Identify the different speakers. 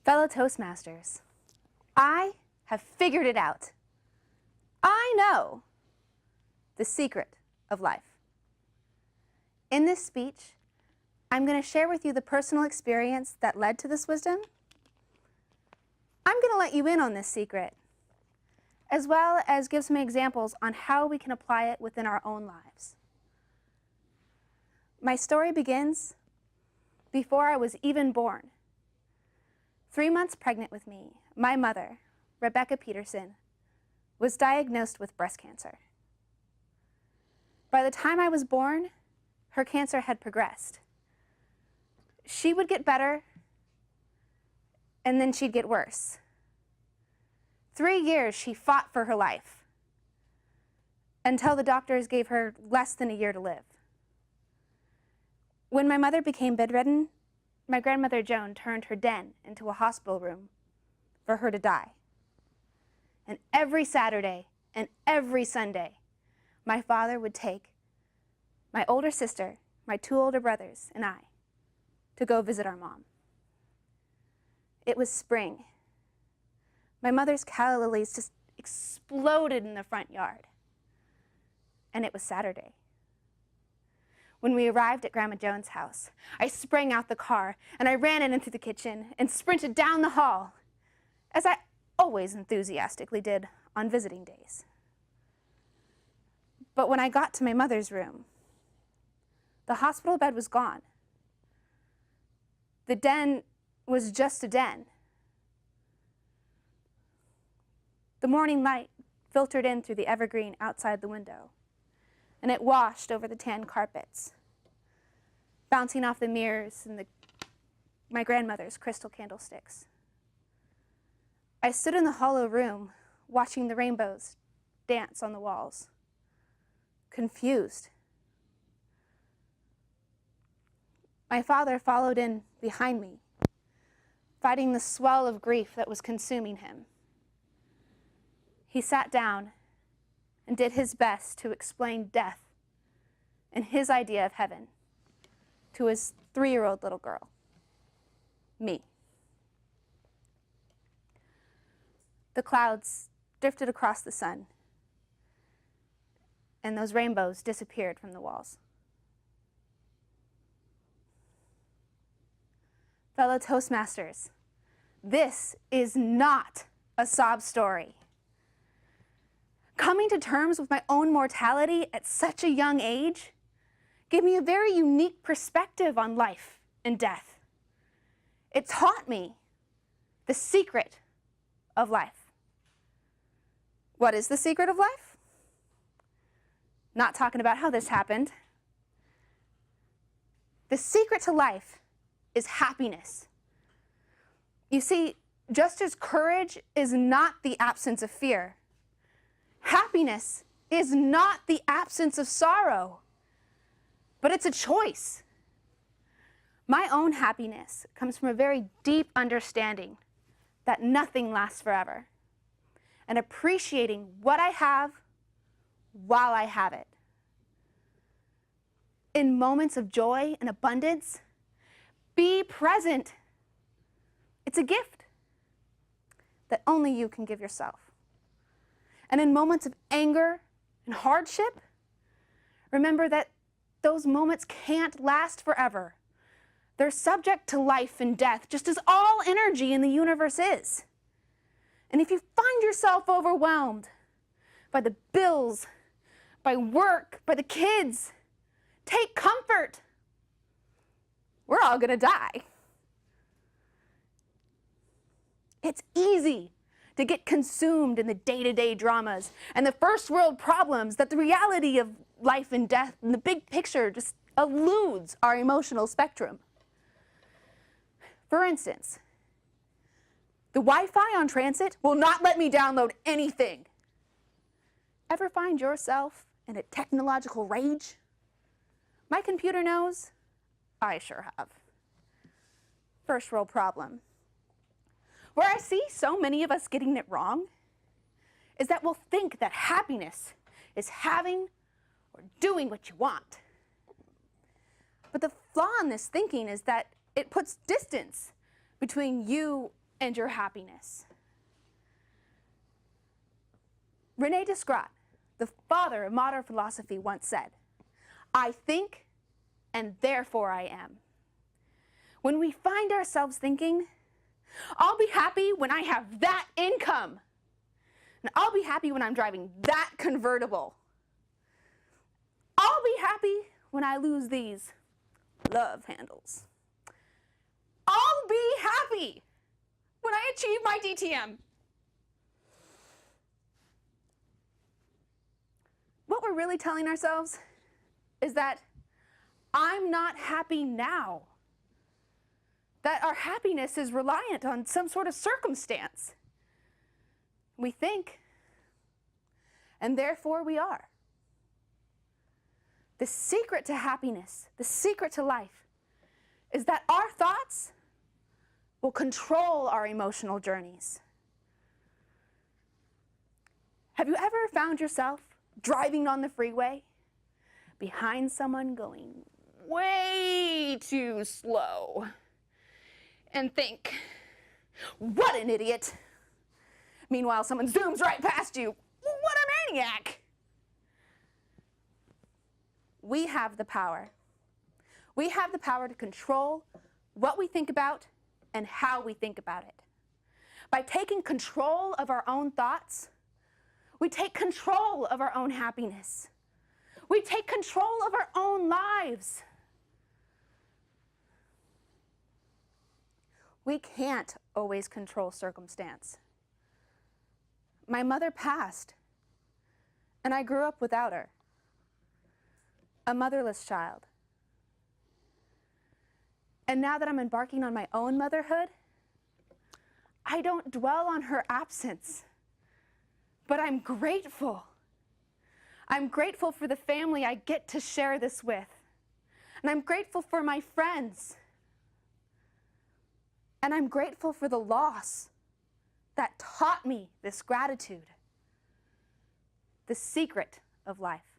Speaker 1: Fellow Toastmasters, I have figured it out. I know the secret of life. In this speech, I'm going to share with you the personal experience that led to this wisdom. I'm going to let you in on this secret, as well as give some examples on how we can apply it within our own lives. My story begins before I was even born. 3 months pregnant with me, my mother, Rebecca Peterson, was diagnosed with breast cancer. By the time I was born, her cancer had progressed. She would get better, and then she'd get worse. 3 years she fought for her life, until the doctors gave her less than a year to live. When my mother became bedridden, my grandmother Joan turned her den into a hospital room for her to die. And every Saturday and every Sunday, my father would take my older sister, my 2 older brothers, and I to go visit our mom. It was spring. My mother's calla lilies just exploded in the front yard. And it was Saturday. When we arrived at Grandma Joan's house, I sprang out the car and I ran into the kitchen and sprinted down the hall, as I always enthusiastically did on visiting days. But when I got to my mother's room, the hospital bed was gone. The den was just a den. The morning light filtered in through the evergreen outside the window, and it washed over the tan carpets, bouncing off the mirrors and my grandmother's crystal candlesticks. I stood in the hollow room, watching the rainbows dance on the walls, confused. My father followed in behind me, fighting the swell of grief that was consuming him. He sat down and did his best to explain death and his idea of heaven to his 3-year-old little girl, me. The clouds drifted across the sun, and those rainbows disappeared from the walls. Fellow Toastmasters, this is not a sob story. Coming to terms with my own mortality at such a young age gave me a very unique perspective on life and death. It taught me the secret of life. What is the secret of life? Not talking about how this happened. The secret to life is happiness. You see, just as courage is not the absence of fear, happiness is not the absence of sorrow, but it's a choice. My own happiness comes from a very deep understanding that nothing lasts forever, and appreciating what I have while I have it. In moments of joy and abundance, be present. It's a gift that only you can give yourself. And in moments of anger and hardship, remember that those moments can't last forever. They're subject to life and death, just as all energy in the universe is. And if you find yourself overwhelmed by the bills, by work, by the kids, take comfort. We're all gonna die. It's easy to get consumed in the day-to-day dramas and the first world problems that the reality of life and death and the big picture just eludes our emotional spectrum. For instance, the Wi-Fi on transit will not let me download anything. Ever find yourself in a technological rage? My computer knows. I sure have. First world problem. Where I see so many of us getting it wrong is that we'll think that happiness is having or doing what you want. But the flaw in this thinking is that it puts distance between you and your happiness. René Descartes, the father of modern philosophy, once said, "I think, and therefore I am." When we find ourselves thinking, "I'll be happy when I have that income," and "I'll be happy when I'm driving that convertible," "I'll be happy when I lose these love handles," "I'll be happy when I achieve my DTM." What we're really telling ourselves is that I'm not happy now. That our happiness is reliant on some sort of circumstance. We think, and therefore we are. The secret to happiness, the secret to life, is that our thoughts will control our emotional journeys. Have you ever found yourself driving on the freeway behind someone going way too slow and think, "What an idiot." Meanwhile, someone zooms right past you. "What a maniac." We have the power. We have the power to control what we think about and how we think about it. By taking control of our own thoughts, we take control of our own happiness. We take control of our own lives. We can't always control circumstance. My mother passed, and I grew up without her, a motherless child. And now that I'm embarking on my own motherhood, I don't dwell on her absence, but I'm grateful. I'm grateful for the family I get to share this with, and I'm grateful for my friends. And I'm grateful for the loss that taught me this gratitude, the secret of life.